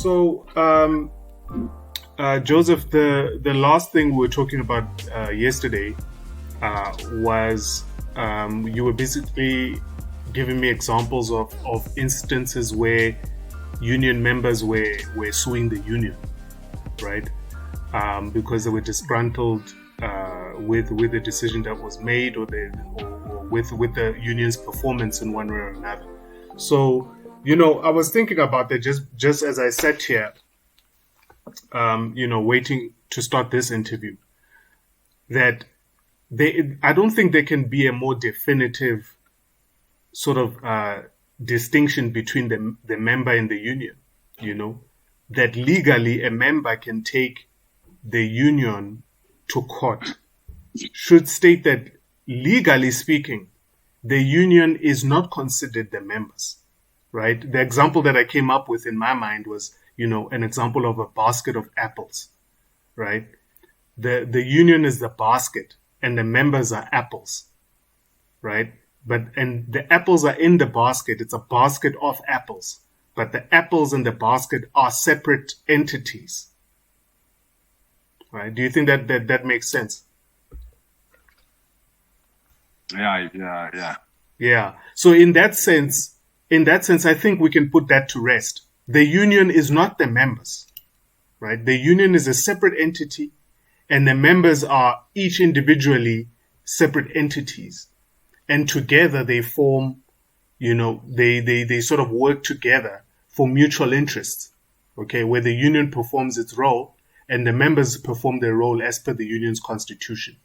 So, Joseph, the last thing we were talking about yesterday was you were basically giving me examples of instances where union members were suing the union, right? Because they were disgruntled with the decision that was made, or with the union's performance in one way or another. So, I was thinking about that just as I sat here, waiting to start this interview, that I don't think there can be a more definitive sort of distinction between the member and the union, that legally a member can take the union to court, should state that legally speaking, the union is not considered the members, right? The example that I came up with in my mind was, an example of a basket of apples, right? The union is the basket and the members are apples, right? And the apples are in the basket. It's a basket of apples, but the apples in the basket are separate entities, right? Do you think that makes sense? Yeah. So in that sense, I think we can put that to rest. The union is not the members, right? The union is a separate entity, and the members are each individually separate entities. And together they form, they sort of work together for mutual interests, okay, where the union performs its role and the members perform their role as per the union's constitution.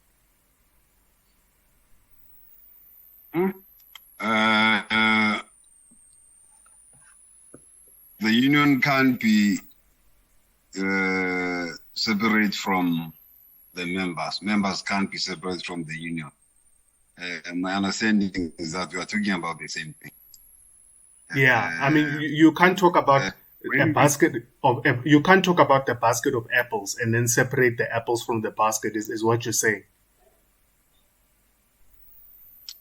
The union can't be separate from the members. Members can't be separate from the union. My understanding is that we are talking about the same thing. Yeah, I mean, you can't talk about a basket of you can't talk about the basket of apples and then separate the apples from the basket. Is what you're saying?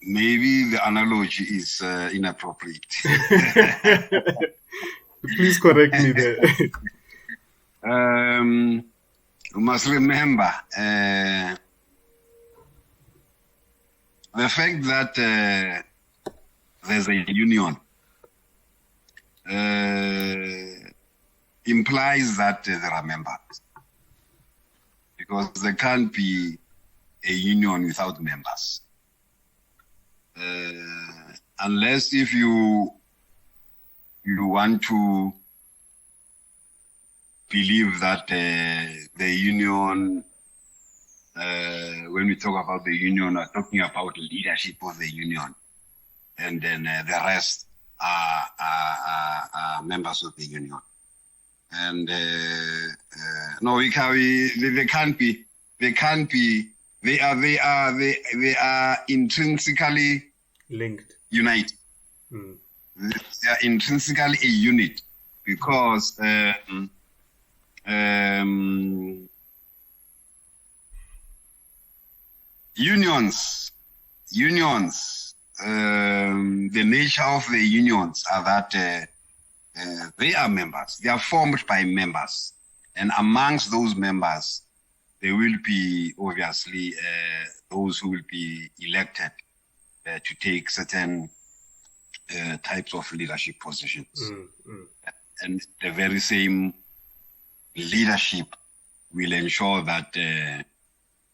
Maybe the analogy is inappropriate. Please correct me there. You must remember the fact that there's a union implies that there are members, because there can't be a union without members. Unless if you want to believe that the union, when we talk about the union, are talking about leadership of the union, and then the rest are members of the union. And no, they can't be. They are intrinsically linked, united. They are intrinsically a unit, because unions, the nature of the unions are that they are members. They are formed by members, and amongst those members, there will be obviously those who will be elected to take certain types of leadership positions. And the very same leadership will ensure that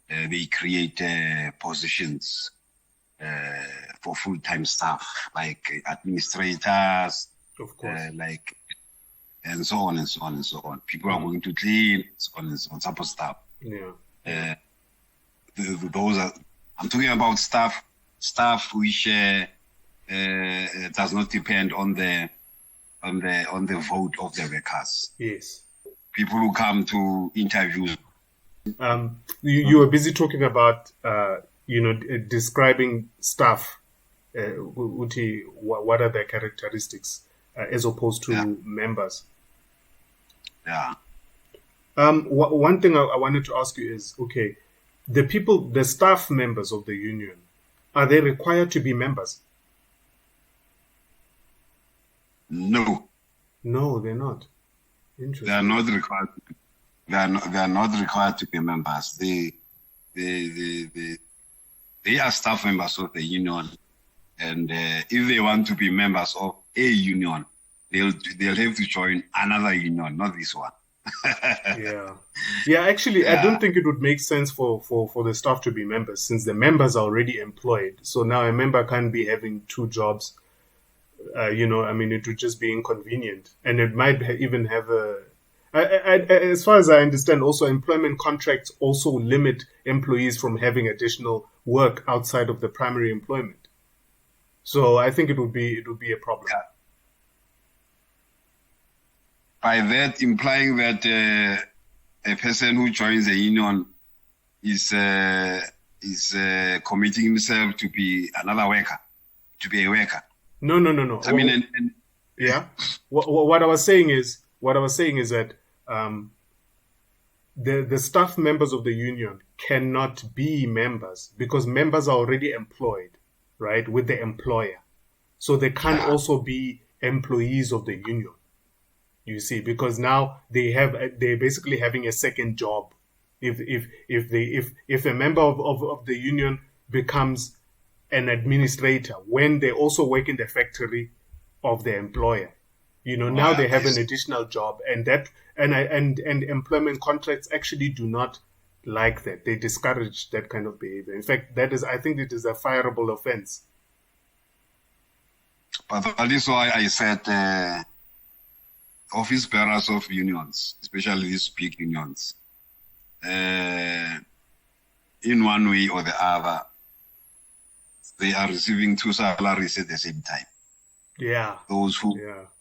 they create positions for full-time staff, like administrators, of course, and so on and so on and so on. People are going to clean, so on and so on, type of stuff. Yeah. Those are. I'm talking about staff which does not depend on the vote of the workers. Yes. People who come to interviews. You were busy talking about describing staff. What are their characteristics as opposed to members? Yeah. One thing I wanted to ask you is, okay, the staff members of the union, are they required to be members? No. No, they're not. Interesting. They are not required. They are not required to be members. They are staff members of the union, and if they want to be members of a union, they'll have to join another union, not this one. Yeah. Actually, I don't think it would make sense for the staff to be members, since the members are already employed. So now a member can't be having two jobs. It would just be inconvenient, and it might even have as far as I understand, also employment contracts also limit employees from having additional work outside of the primary employment. So I think it would be a problem. Yeah. By that, implying that a person who joins a union is committing himself to be another worker, to be a worker. No. I mean, yeah. What I was saying is that the staff members of the union cannot be members because members are already employed, right, with the employer. So they can't also be employees of the union. You see, because now they're basically having a second job. If a member of the union becomes an administrator when they also work in the factory of the employer, now they have an additional job, and employment contracts actually do not like that. They discourage that kind of behavior. In fact, I think it is a fireable offense. But that is why I said office bearers of unions, especially these big unions, in one way or the other, they are receiving two salaries at the same time. Yeah. Those who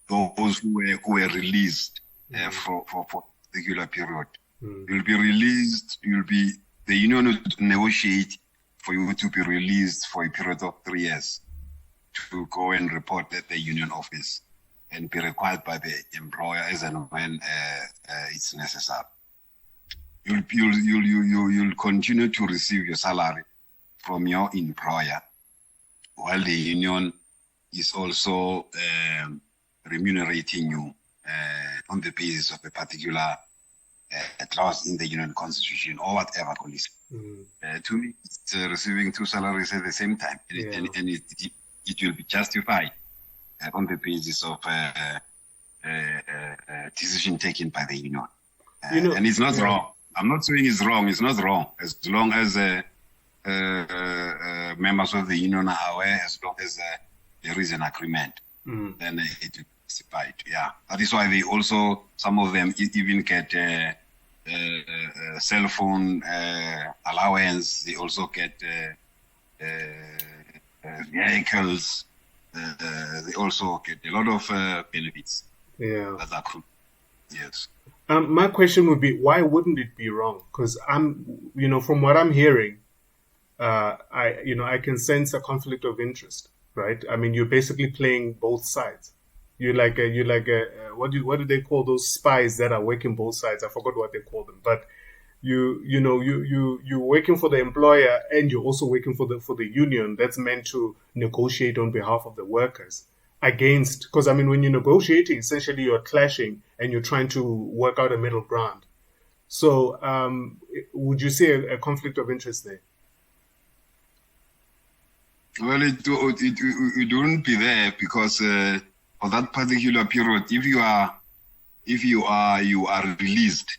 were released for a particular period. You'll be released. The union will negotiate for you to be released for a period of 3 years to go and report at the union office and be required by the employer as and when it's necessary. You'll continue to receive your salary from your employer, while the union is also remunerating you on the basis of a particular clause in the union constitution or whatever condition. To me, it's receiving two salaries at the same time, and it will be justified on the basis of decision taken by the union. And it's not wrong. I'm not saying it's wrong. It's not wrong. As long as members of the union are aware, as long as there is an agreement, then it will be justified. Yeah. That is why some of them even get cell phone allowance. They also get vehicles. They also get a lot of benefits. Yeah. That are accrued. Yes. My question would be, why wouldn't it be wrong? Because from what I'm hearing, I can sense a conflict of interest, right? I mean, you're basically playing both sides. You're like what do they call those spies that are working both sides? I forgot what they call them, but you're working for the employer and you're also working for the union that's meant to negotiate on behalf of the workers because when you're negotiating, essentially you're clashing and you're trying to work out a middle ground. So would you see a conflict of interest there? Well, it wouldn't be there because for that particular period, if you are released,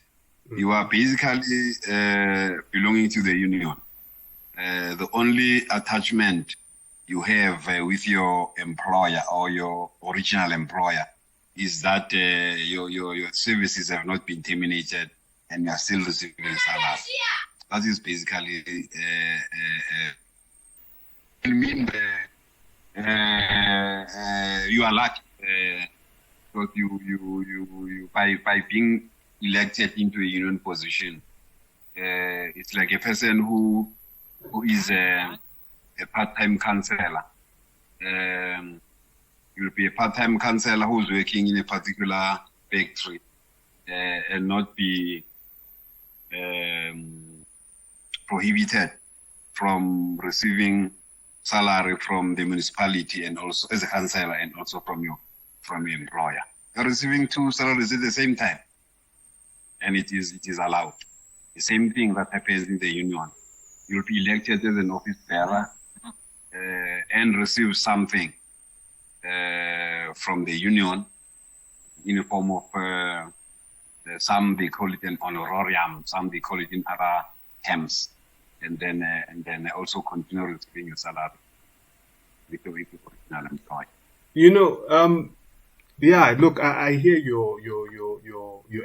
you are basically belonging to the union. The only attachment you have with your employer or your original employer is that your services have not been terminated and you are still receiving salary. That is basically mean you are lucky because you by being elected into a union position, it's like a person who is a part-time counselor. You'll be a part-time counselor who's working in a particular factory and not be prohibited from receiving salary from the municipality and also as a counselor and also from your employer. You're receiving two salaries at the same time. and it is allowed. The same thing that happens in the union. You'll be elected as an office bearer and receive something from the union in the form of some they call it an honorarium, some they call it in other terms, and then also continue receiving your salary with the original employee. You know, yeah. Look, I hear your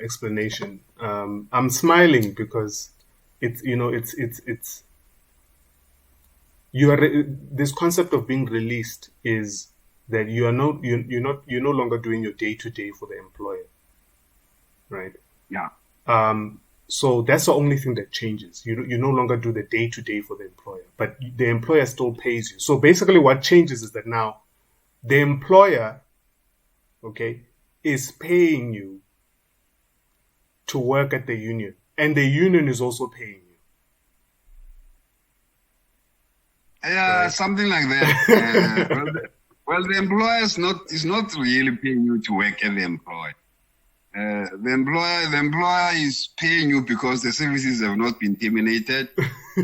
explanation. I'm smiling because it's this concept of being released is that you're no longer doing your day to day for the employer, right? Yeah. So that's the only thing that changes. You no longer do the day to day for the employer, but the employer still pays you. So basically, what changes is that now the employer, okay, is paying you to work at the union, and the union is also paying you. Yeah, right. Something like that. Well, the employer is not really paying you to work at the employer. The employer is paying you because the services have not been terminated,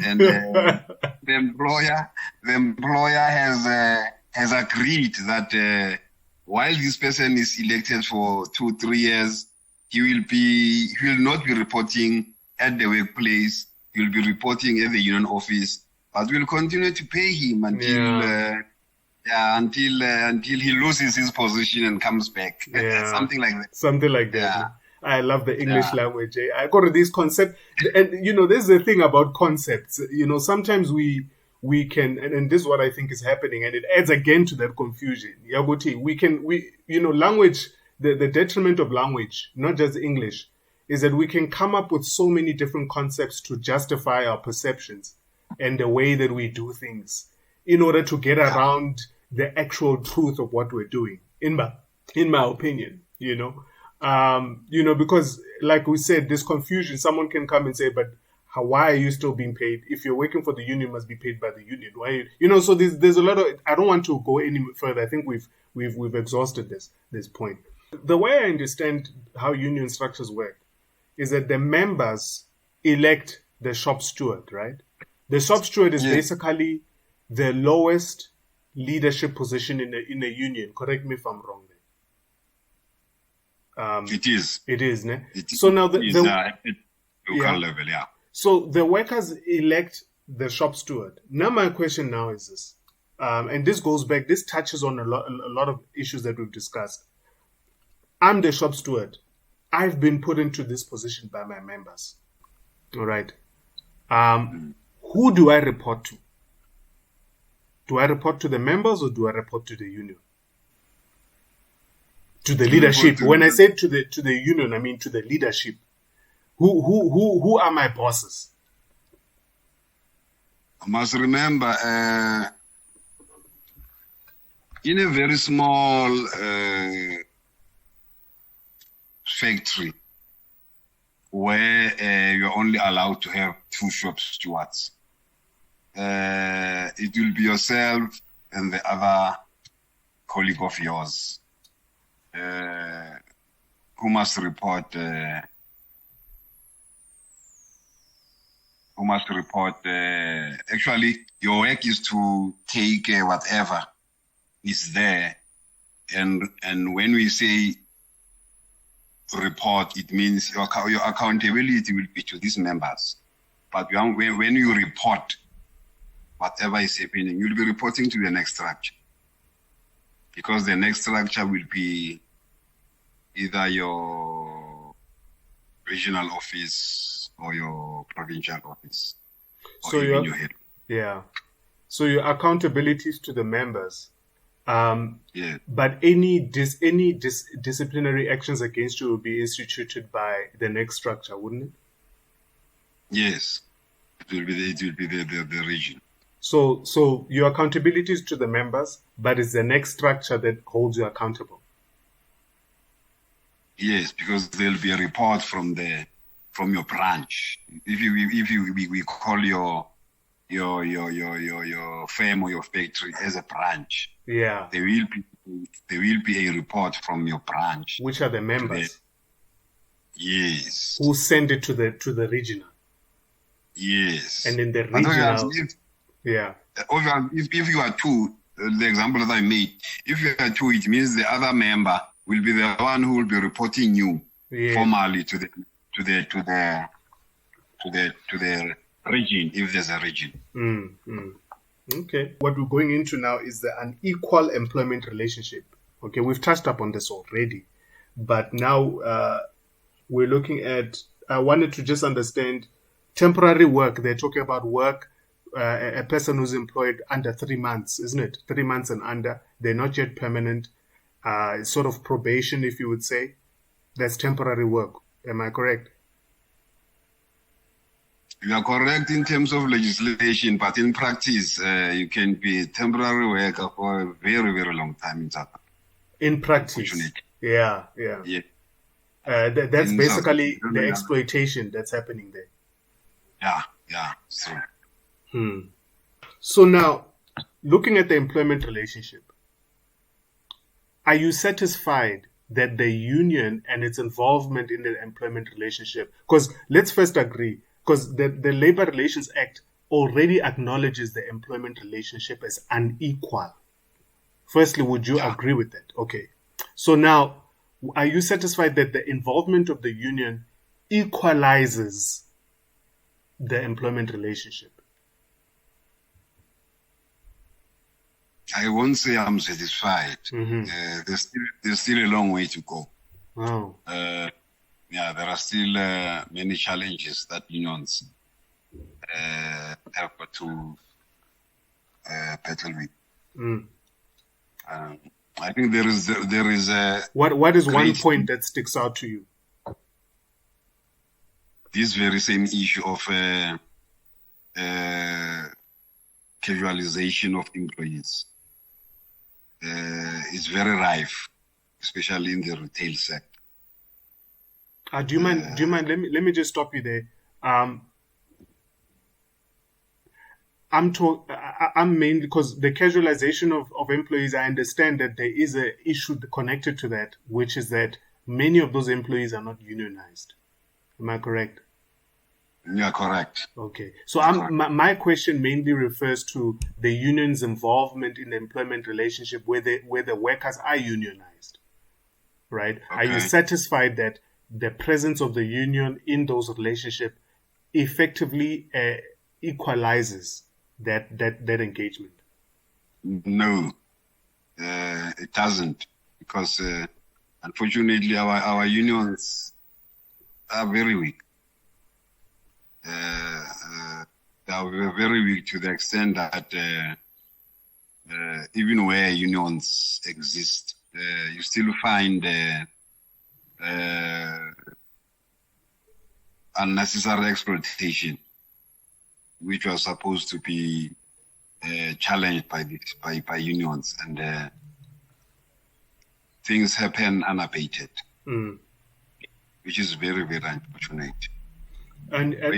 and the employer has agreed that while this person is elected for 2-3 years, he will not be reporting at the workplace. He will be reporting at the union office, but we'll continue to pay him until he loses his position and comes back. Yeah. Something like that. Something like that. Yeah. I love the English language. I got this concept, and there's the thing about concepts. Sometimes we can, and this is what I think is happening, and it adds again to that confusion. Yagoti, language. The detriment of language, not just English, is that we can come up with so many different concepts to justify our perceptions and the way that we do things in order to get around the actual truth of what we're doing, in my opinion, because like we said, this confusion, someone can come and say, but why are you still being paid? If you're working for the union, you must be paid by the union. Why? So there's a lot of, I don't want to go any further. I think we've exhausted this point. The way I understand how union structures work is that the members elect the shop steward, right? The shop steward is basically the lowest leadership position in a union. Correct me if I'm wrong there. It is. It is, ne? So now the local level, yeah. So the workers elect the shop steward. Now my question now is this, and this touches on a lot of issues that we've discussed. I'm the shop steward. I've been put into this position by my members. All right. Who do I report to? Do I report to the members or do I report to the union? To the leadership. When I say to the union, I mean to the leadership. Who are my bosses? I must remember, in a very small factory where you're only allowed to have 2 shop stewards, it will be yourself and the other colleague of yours who must report actually your work is to take whatever is there, and when we say report, it means your accountability will be to these members. But when you report whatever is happening, you'll be reporting to the next structure, because the next structure will be either your regional office or your provincial office, or so even your head. Yeah. So your accountability is to the members. Yeah. But any disciplinary actions against you will be instituted by the next structure, wouldn't it? Yes, it will be the region. So your accountability is to the members, but it's the next structure that holds you accountable. Yes, because there'll be a report from your branch. If we call your firm or your factory as a branch. Yeah. There will be a report from your branch. Which are the members. Yes. who send it to the regional. Yes. And in the Otherwise, regional, yeah. If you are two, the example that I made, if you are two, it means the other member will be the one who will be reporting you formally to the region, if there's a region. Okay. What we're going into now is the unequal employment relationship. Okay, we've touched upon this already, but now we're looking at. I wanted to just understand temporary work. They're talking about work. A person who's employed under 3 months, isn't it? 3 months and under. They're not yet permanent. Sort of probation, if you would say. That's temporary work. Am I correct? You are correct in terms of legislation, but in practice, you can be temporary worker for a very, very long time in South Africa. In practice, yeah. That's basically the exploitation that's happening there. Yeah. So now, looking at the employment relationship, are you satisfied that the union and its involvement in the employment relationship? Because let's first agree, because the Labor Relations Act already acknowledges the employment relationship as unequal. Firstly, would you agree with that? Okay. So now, are you satisfied that the involvement of the union equalizes the employment relationship? I won't say I'm satisfied. There's still a long way to go. Wow. There are still many challenges that unions have to battle with. I think there is a. What is one point that sticks out to you? This very same issue of casualization of employees is very rife, especially in the retail sector. Do you mind? Let me just stop you there. I'm mainly because the casualization of employees. I understand that there is an issue connected to that, which is that many of those employees are not unionized. Am I correct? Yeah, correct. Okay. So my question mainly refers to the union's involvement in the employment relationship where the workers are unionized, right? Okay. Are you satisfied that the presence of the union in those relationships effectively equalizes that engagement? No, it doesn't, because unfortunately our unions are very weak. They are very weak to the extent that even where unions exist, you still find unnecessary exploitation, which was supposed to be challenged by unions, and things happen unabated, which is very, very unfortunate. And I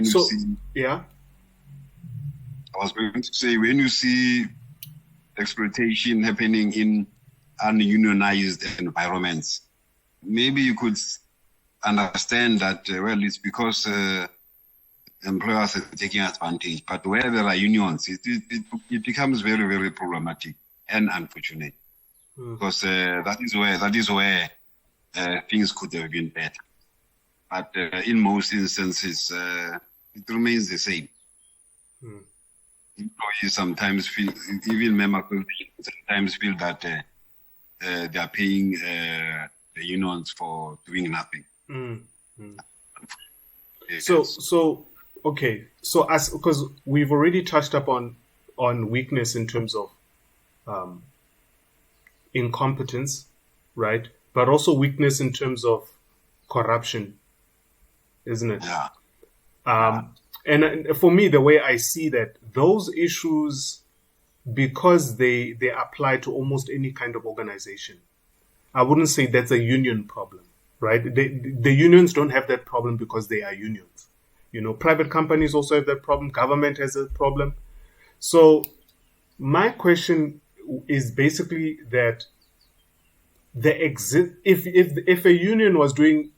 was going to say, when you see exploitation happening in ununionized environments, maybe you could understand that, it's because employers are taking advantage. But where there are unions, it becomes very, very problematic and unfortunate, because that is where things could have been better. But in most instances, it remains the same. Employees sometimes feel, even members sometimes feel that they are paying the unions for doing nothing. So okay. So because we've already touched upon weakness in terms of incompetence, right? But also weakness in terms of corruption, isn't it? Yeah. And for me, the way I see that, those issues, because they apply to almost any kind of organization, I wouldn't say that's a union problem, right? The unions don't have that problem because they are unions. Private companies also have that problem. Government has a problem. So my question is basically that if a union was doing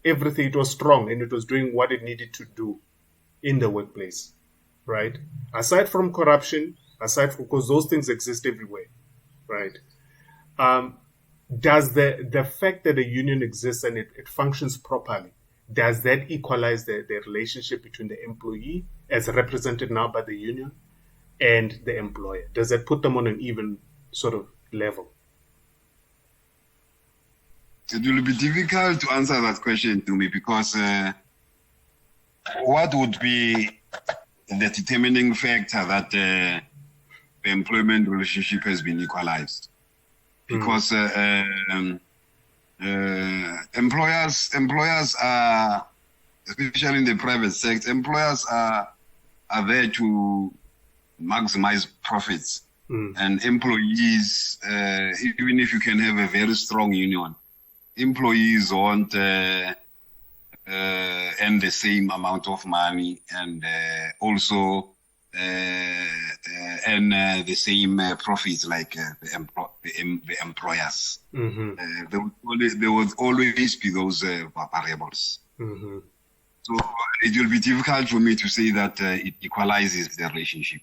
everything, it was strong and it was doing what it needed to do in the workplace, right? Aside from corruption, because those things exist everywhere, right? Does the fact that a union exists and it functions properly, does that equalize the relationship between the employee, as represented now by the union, and the employer? Does that put them on an even sort of level? It will be difficult to answer that question to me, because what would be the determining factor that the employment relationship has been equalized? Because employers are, especially in the private sector, employers are there to maximize profits. And employees, even if you can have a very strong union, employees won't earn the same amount of money, and also earn the same profits like the employers. There would always be those variables. So it will be difficult for me to say that it equalizes the relationship.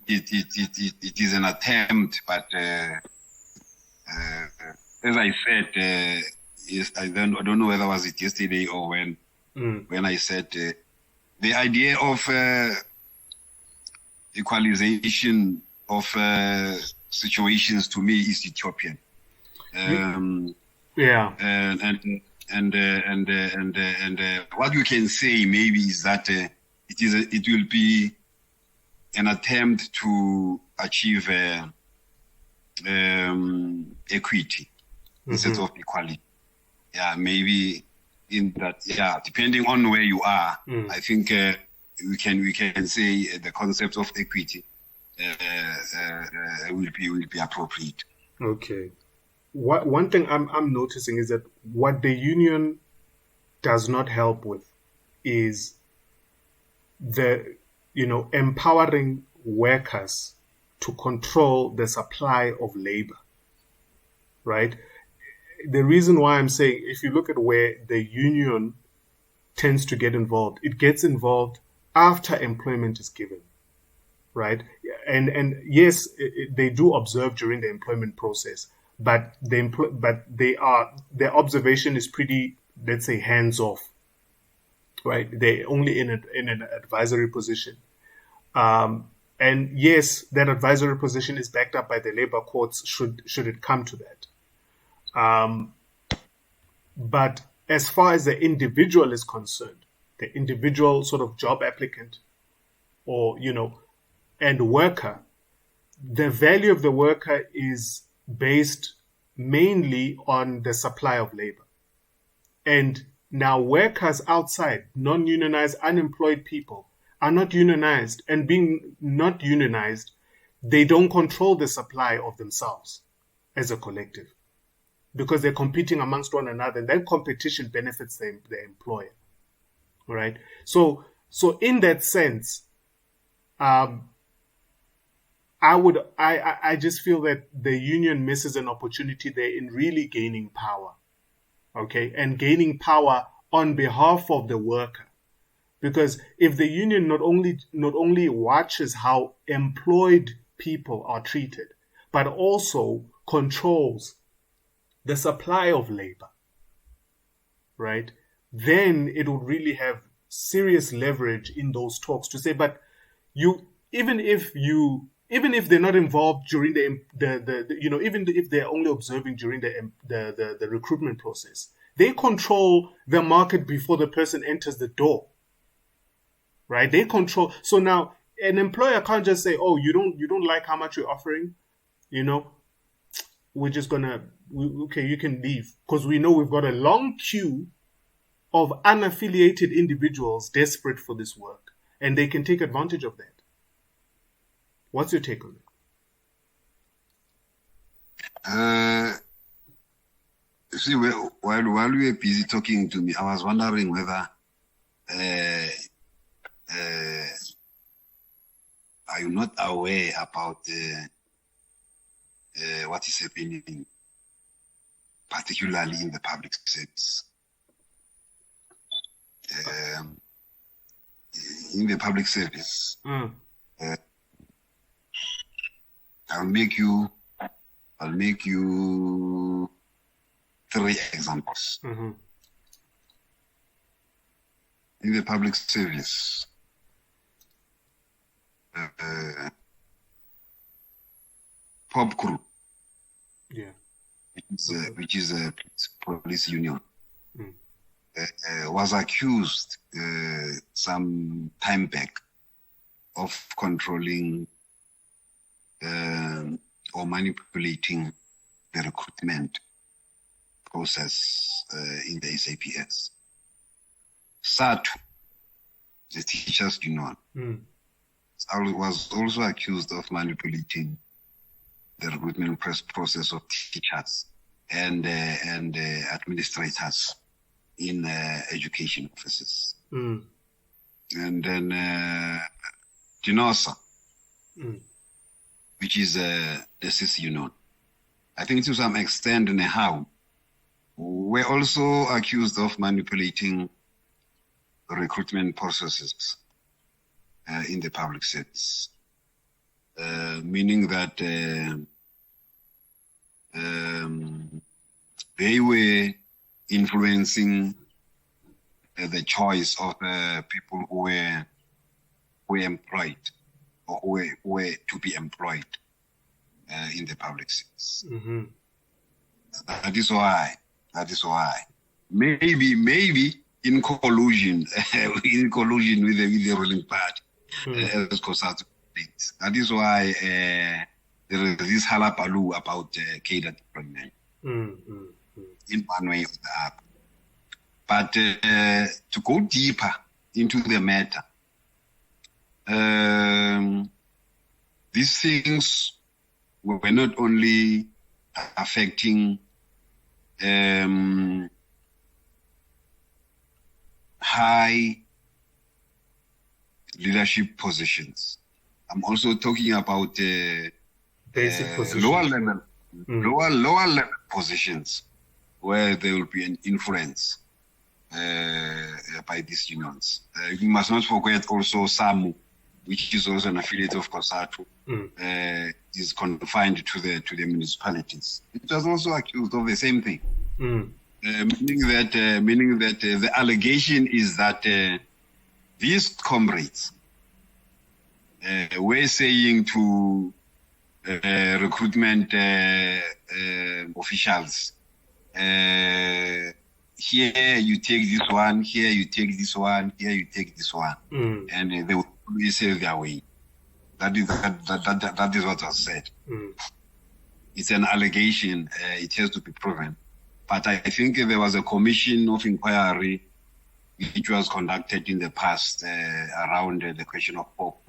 It is an attempt, but as I said, yes, I don't know whether it was it yesterday or when I said the idea of equalization of situations to me is utopian. And what you can say maybe is that it will be an attempt to achieve equity instead of equality. Yeah, maybe in that. Yeah, depending on where you are, I think we can say the concept of equity will be appropriate. Okay. One thing I'm noticing is that what the union does not help with is empowering workers to control the supply of labor, right? The reason why I'm saying, if you look at where the union tends to get involved, it gets involved after employment is given, right? And yes, they do observe during the employment process, but their observation is pretty, let's say, hands off, right? They're only in an advisory position. And yes, that advisory position is backed up by the labor courts should it come to that. But as far as the individual is concerned, the individual sort of job applicant or, and worker, the value of the worker is based mainly on the supply of labor. And now workers outside, non-unionized, unemployed people, are not unionized, and being not unionized, they don't control the supply of themselves as a collective because they're competing amongst one another, and that competition benefits the employer, right? So in that sense, I just feel that the union misses an opportunity there in really gaining power, okay, and gaining power on behalf of the worker. Because if the union not only watches how employed people are treated, but also controls the supply of labor, right, then it would really have serious leverage in those talks to say, but even if they're not involved during even if they're only observing during the recruitment process, they control the market before the person enters the door. Right? They control. So now an employer can't just say, "Oh, you don't like how much we're offering, we're just okay, you can leave," because we know we've got a long queue of unaffiliated individuals desperate for this work, and they can take advantage of that. What's your take on it? See, while we were busy talking to me, I was wondering whether. Are you not aware about what is happening, particularly in the public service? in the public service. Mm. I'll make you 3 examples. Mm-hmm. In the public service, pop crew, Yeah. which is a police union, Mm. was accused some time back of controlling or manipulating the recruitment process in the SAPS. SATU, the teachers union, Mm. was also accused of manipulating the recruitment process of teachers and administrators in education offices. Mm. And then DINOSA, Mm. which is the CIS union, I think to some extent NEHAWU, were also accused of manipulating recruitment processes in the public service, meaning that they were influencing the choice of people who were employed or who were to be employed in the public service. Mm-hmm. That is why. Maybe in collusion, with the ruling party, as COSATU states. That is why there is this halabaloo about cadre deployment in one way or the other. But to go deeper into the matter, these things were not only affecting high leadership positions. I'm also talking about basic positions. lower level positions where there will be an influence by these unions. You must not forget also SAMU, which is also an affiliate of COSATU, is confined to the municipalities. It was also accused of the same thing, meaning that the allegation is that these comrades were saying to recruitment officials, here you take this one, here you take this one, here you take this one, and they will say their way. That is what was said. It's an allegation. It has to be proven. But I think there was a commission of inquiry which was conducted in the past around the question of Pope,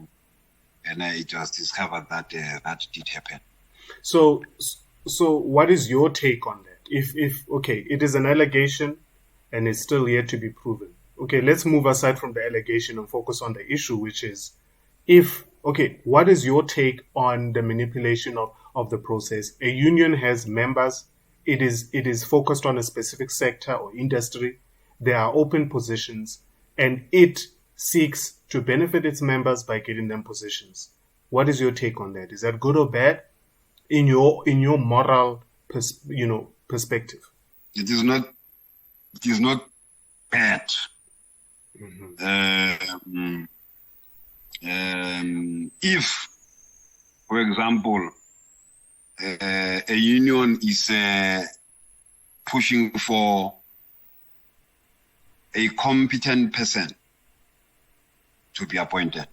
and it was discovered that that did happen. So what is your take on that? If okay, it is an allegation and it's still yet to be proven. Okay, let's move aside from the allegation and focus on the issue, which is what is your take on the manipulation of the process? A union has members. It is focused on a specific sector or industry. There are open positions, and it seeks to benefit its members by getting them positions. What is your take on that? Is that good or bad in your moral perspective? It is not bad. If, for example, a union is pushing for a competent person to be appointed,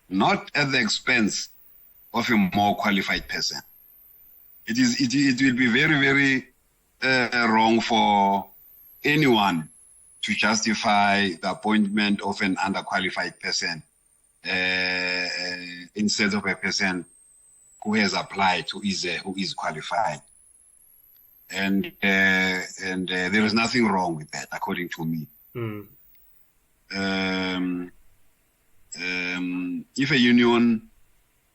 not at the expense of a more qualified person, it will be very, very wrong for anyone to justify the appointment of an underqualified person instead of a person who has applied, who is qualified, and there is nothing wrong with that, according to me. If a union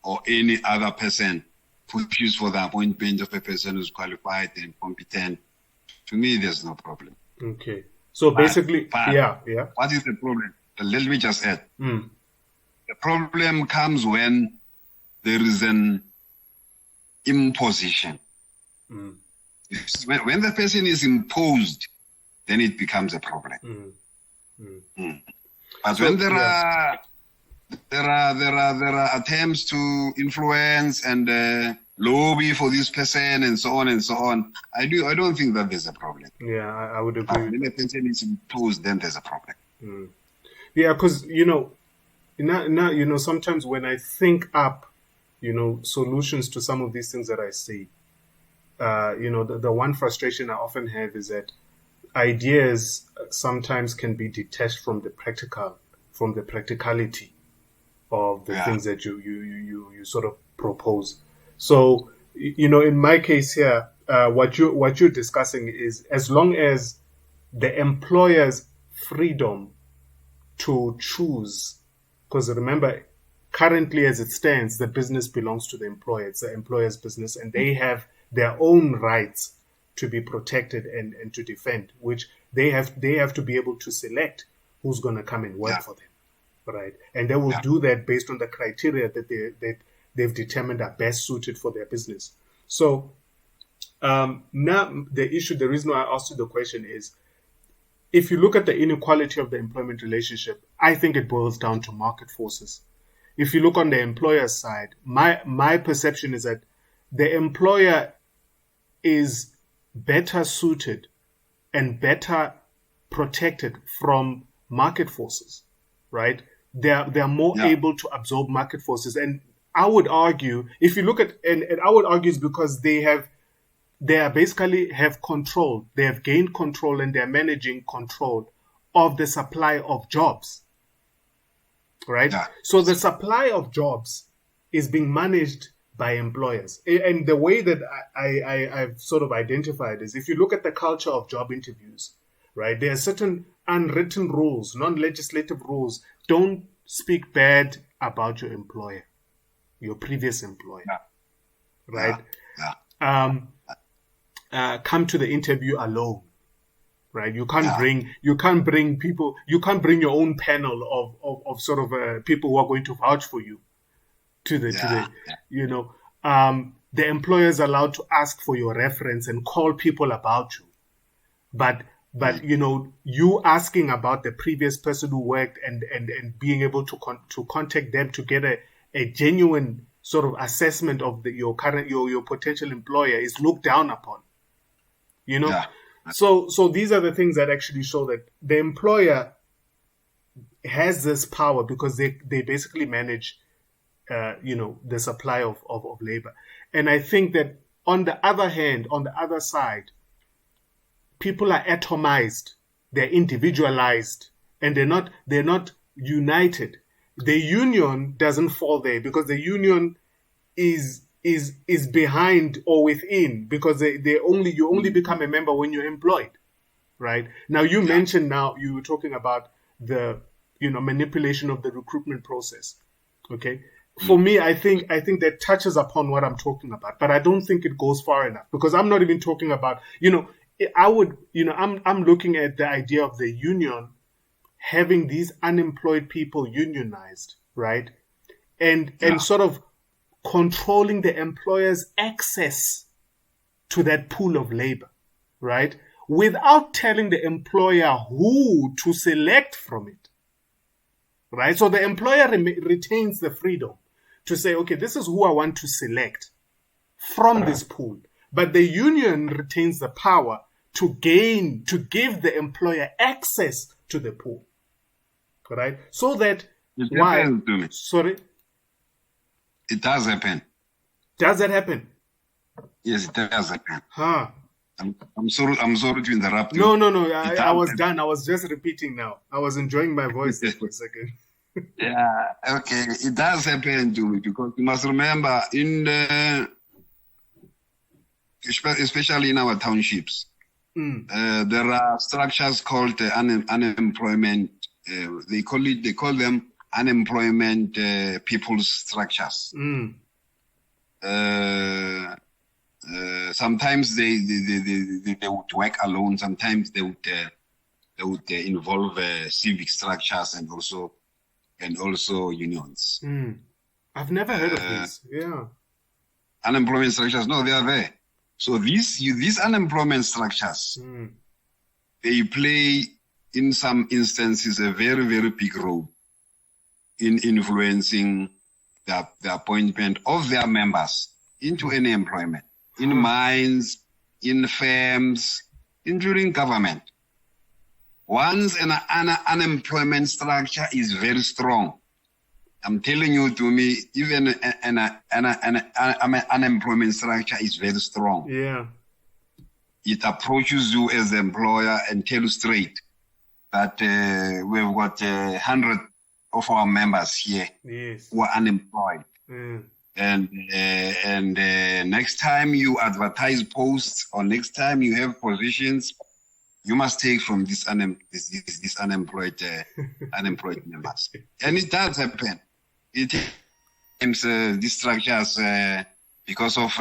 or any other person pushes for the appointment of a person who's qualified and competent, to me, there's no problem. Okay. So basically, yeah. What is the problem? Let me just add. Mm. The problem comes when there is an imposition. Mm. When the person is imposed, then it becomes a problem. Mm. Mm. Mm. But when there are attempts to influence and lobby for this person and so on and so on, I don't think that there's a problem. Yeah, I would agree. But when the person is imposed, then there's a problem. Mm. Yeah, because now sometimes when I think up, solutions to some of these things that I see, the one frustration I often have is that ideas sometimes can be detached from the practicality of the things that you sort of propose. So, in my case here, what you're discussing is, as long as the employer's freedom to choose, because remember, currently as it stands, the business belongs to the employer. It's the employer's business, and they have their own rights to be protected and to defend, which they have to be able to select who's going to come and work for them, right? And they will do that based on the criteria that they've determined are best suited for their business. So now the reason why I asked you the question is, if you look at the inequality of the employment relationship, I think it boils down to market forces. If you look on the employer's side, my perception is that the employer is better suited and better protected from market forces, right? They're more able to absorb market forces. And I would argue, if you look at, and I would argue it's because they basically have control. They have gained control and they're managing control of the supply of jobs, right? Yeah. So the supply of jobs is being managed by employers. And the way that I've sort of identified is, if you look at the culture of job interviews, right, there are certain unwritten rules, non-legislative rules. Don't speak bad about your employer, your previous employer, right? Come to the interview alone, right? You can't bring people. You can't bring your own panel of sort of people who are going to vouch for you to the the employer is allowed to ask for your reference and call people about you, but you asking about the previous person who worked and being able to contact them to get a genuine sort of assessment of your potential employer is looked down upon. So these are the things that actually show that the employer has this power because they basically manage the supply of labor. And I think that on the other hand, on the other side, people are atomized, they're individualized, and they're not united. The union doesn't fall there because the union is behind or within, because you only become a member when you're employed, right? Now you mentioned, you were talking about the manipulation of the recruitment process. Okay, for me, I think that touches upon what I'm talking about, but I don't think it goes far enough, because I'm not even talking about I'm looking at the idea of the union having these unemployed people unionized, right? And sort of controlling the employer's access to that pool of labor, right? Without telling the employer who to select from it, right? So the employer retains the freedom to say, okay, this is who I want to select from this pool. But the union retains the power to give the employer access to the pool, right? So that Sorry? It does happen. Does that happen? Yes, it does happen. Huh. I'm sorry to interrupt you. No. I was done. I was just repeating now. I was enjoying my voice there for a second. Yeah, okay. It does happen to me, because you must remember, especially in our townships, there are structures called unemployment. They call them unemployment people's structures. Sometimes they would work alone. Sometimes they would would involve civic structures and also unions. I've never heard of this. Yeah. Unemployment structures, no, they are there. So these unemployment structures, they play in some instances a very, very big role in influencing the appointment of their members into any employment, in mines, in firms, including government. Once an unemployment structure is very strong, I'm telling you, to me, even an unemployment structure is very strong. Yeah. It approaches you as the employer and tell you straight that we've got 100 of our members here who are unemployed. And next time you advertise posts or next time you have positions, you must take from this unemployed members. And it does happen. It times these structures, because of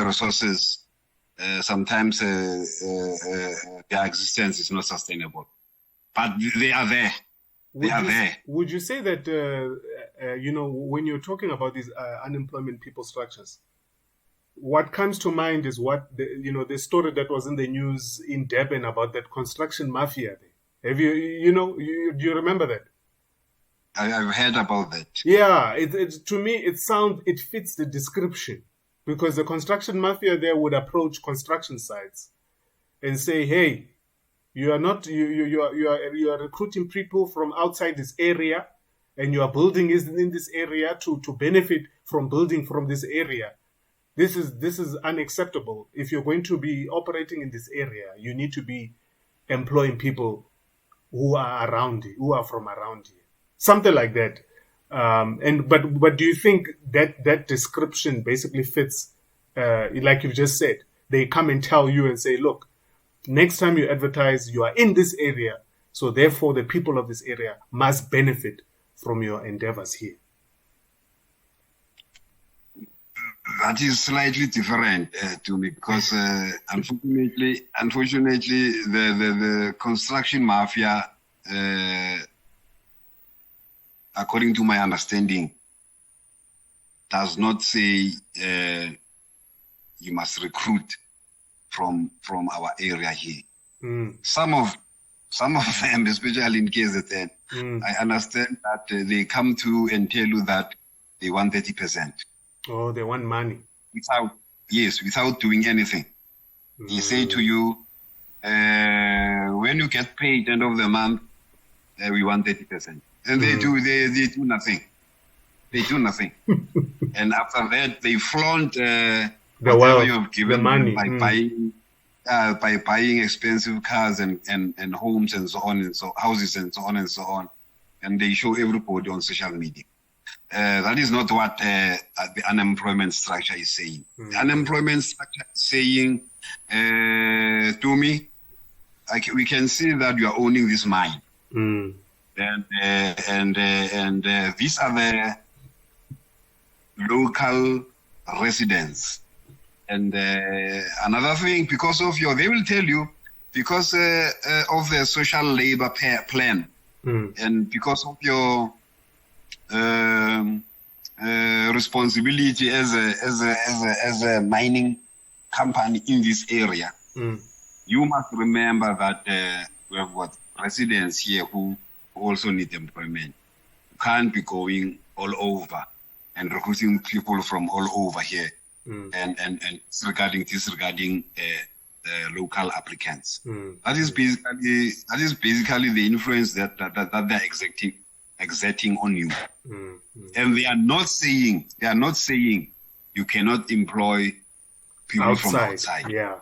resources, sometimes their existence is not sustainable. But they are there. Would you say that, when you're talking about these unemployment people structures, what comes to mind is the story that was in the news in Durban about that construction mafia. Have you, do you remember that? I've heard about that. Yeah, to me, it fits the description, because the construction mafia there would approach construction sites and say, hey, you are recruiting people from outside this area, and you are building in this area to benefit from building from this area. This is unacceptable. If you're going to be operating in this area, you need to be employing people who are from around here. Something like that. But do you think that description basically fits, like you just said? They come and tell you and say, look, next time you advertise, you are in this area, so therefore the people of this area must benefit from your endeavors here. That is slightly different to me, because unfortunately, the construction mafia, according to my understanding, does not say you must recruit from our area here. Some of them, especially in KZN, I understand that they come to and tell you that they want 30%. Oh, they want money. Without doing anything. They say to you, when you get paid end of the month, we want 30%. And they do nothing. They do nothing. And after that, they flaunt whatever you've given the money. By buying expensive cars and homes and so on, and so houses and so on and so on. And they show everybody on social media. That is not what the unemployment structure is saying. The unemployment structure is saying, to me, we can see that you are owning this mine. And these are the local residents. And another thing, because of they will tell you, because of the social labor plan, and because of your responsibility as a mining company in this area, you must remember that we have got residents here who also need employment. You can't be going all over and recruiting people from all over here and disregarding local applicants. That is basically the influence that they're exerting on you. And they are not saying you cannot employ people from outside. Yeah.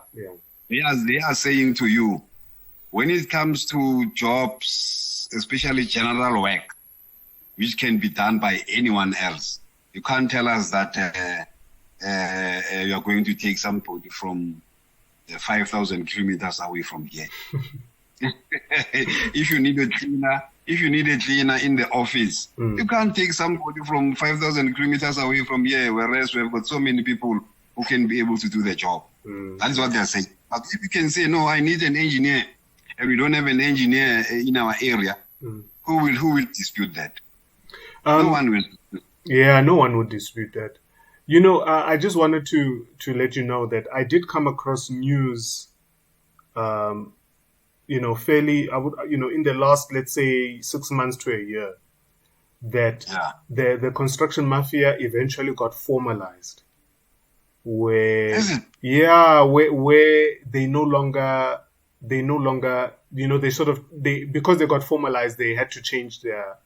They are saying to you, when it comes to jobs, especially general work, which can be done by anyone else, you can't tell us that you're going to take somebody from 5,000 kilometers away from here. If you need a cleaner in the office, you can't take somebody from 5,000 kilometers away from here, whereas we've got so many people who can be able to do the job. That is what they're saying. But if you can say, no, I need an engineer, and we don't have an engineer in our area, who will dispute that? No one will. Yeah, no one would dispute that. You know, I just wanted to let you know that I did come across news, you know, fairly, in the last, let's say, 6 months to a year, that the construction mafia eventually got formalized. Where they no longer, you know, because they got formalized, they had to change their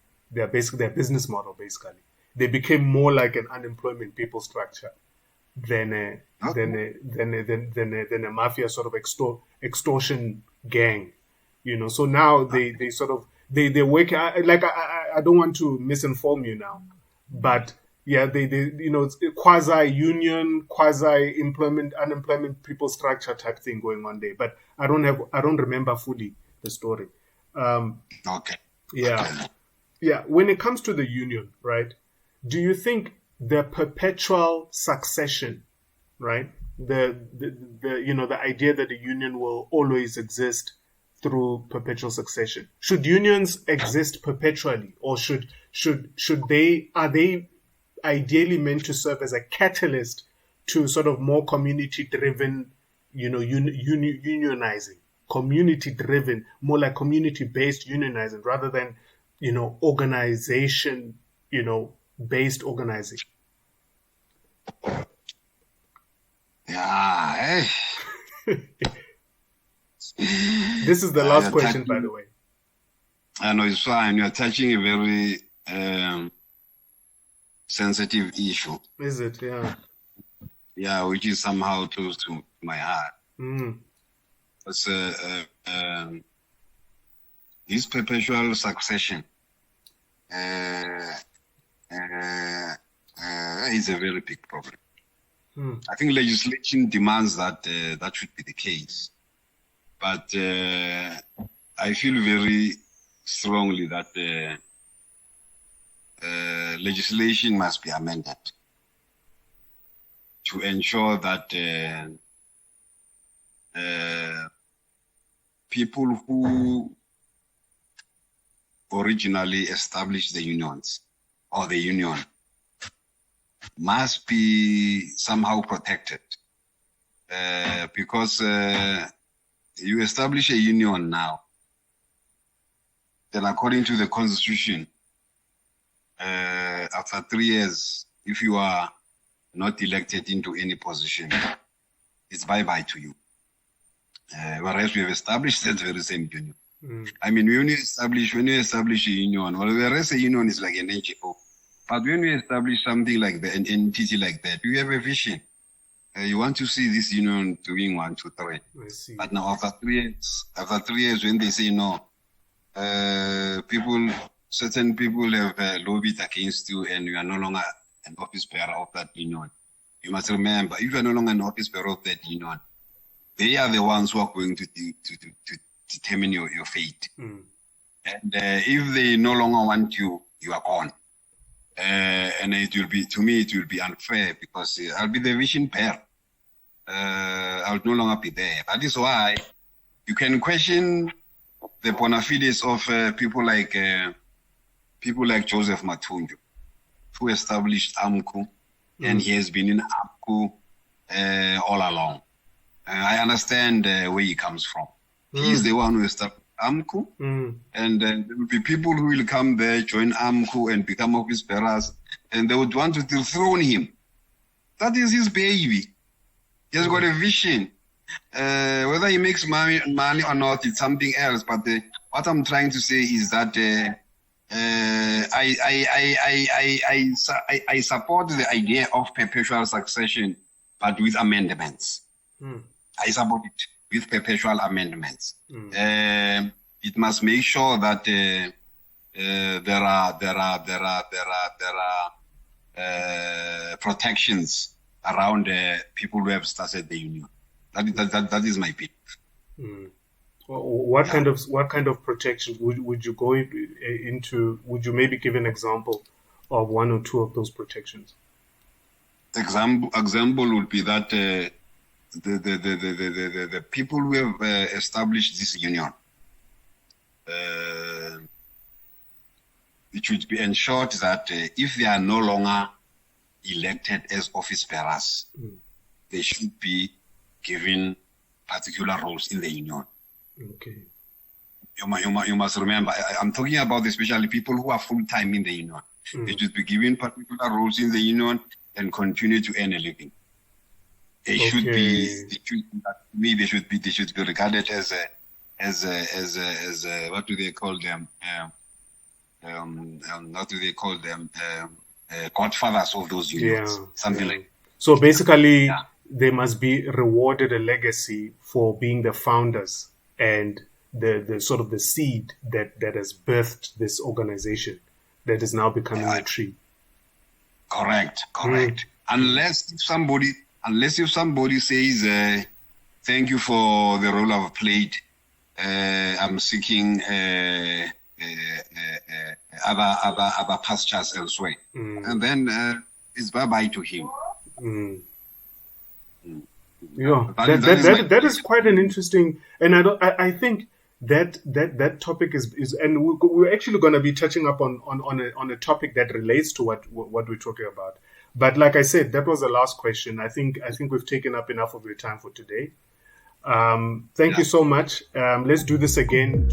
business model. Basically, they became more like an unemployment people structure than a mafia sort of extortion gang, you know. So now they work. I don't want to misinform you now, but yeah, they you know, it's a quasi union, quasi unemployment people structure type thing going on there. But I don't remember fully the story. Okay. Yeah. Yeah. When it comes to the union, right? Do you think the perpetual succession, right? The you know, the idea that the union will always exist through perpetual succession. Should unions exist perpetually, or are they ideally meant to serve as a catalyst to sort of more community-driven, you know, unionizing, community-driven, more like community-based unionizing, rather than, you know, organization, you know, based organizing? Yeah. This is the last question, by the way. I know it's fine. You're touching a very sensitive issue. Is it? Yeah. Yeah, which is somehow close to my heart. It's this perpetual succession is a very big problem. I think legislation demands that that should be the case. But I feel very strongly that legislation must be amended to ensure that people who originally established the unions or the union must be somehow protected, because you establish a union now, then according to the constitution, after 3 years, if you are not elected into any position, it's bye-bye to you. Whereas we have established that very same union. I mean, when you establish a union, well, whereas a union is like an NGO, but when you establish something like that, an entity like that, you have a vision. You want to see this union doing 1, 2, 3. But now after 3 years, when they say no, certain people have lobbied against you, and you are no longer an office bearer of that union. You must remember, if you are no longer an office bearer of that union, they are the ones who are going to determine your fate. And if they no longer want you, you are gone. And it will be, to me, it will be unfair, because I'll be the vision bearer. I'll no longer be there. That is why you can question the bona fides of people like Joseph Nkadimeng, who established AMCU, and he has been in AMCU all along. I understand where he comes from. He's the one who established AMCU, and there will be people who will come there, join AMCU, and become office bearers, and they would want to dethrone him. That is his baby. He has got a vision. Whether he makes money or not, it's something else. But what I'm trying to say is that I support the idea of perpetual succession, but with amendments. I support it with perpetual amendments. It must make sure that there are protections around people who have started the union. That is my belief. What kind of protection would you go into? Would you maybe give an example of 1 or 2 of those protections? Example would be that the people who have established this union, it should be ensured that if they are no longer elected as office bearers, they should be given particular roles in the union. Okay. You must remember, I'm talking about especially people who are full-time in the union. They should be given particular roles in the union and continue to earn a living. They should be, they should be regarded as what do they call them? What do they call them? Godfathers of those unions, something like that. So basically, they must be rewarded a legacy for being the founders and the sort of the seed that has birthed this organization that is now becoming a tree. Correct. Unless if somebody says, thank you for the role I've played, I'm seeking other pastures elsewhere, and then it's bye-bye to him. Yeah, that is quite an interesting, and I think that topic is and we're actually going to be touching up on a topic that relates to what we're talking about. But like I said, that was the last question. I think we've taken up enough of your time for today. Thank you so much. Let's do this again.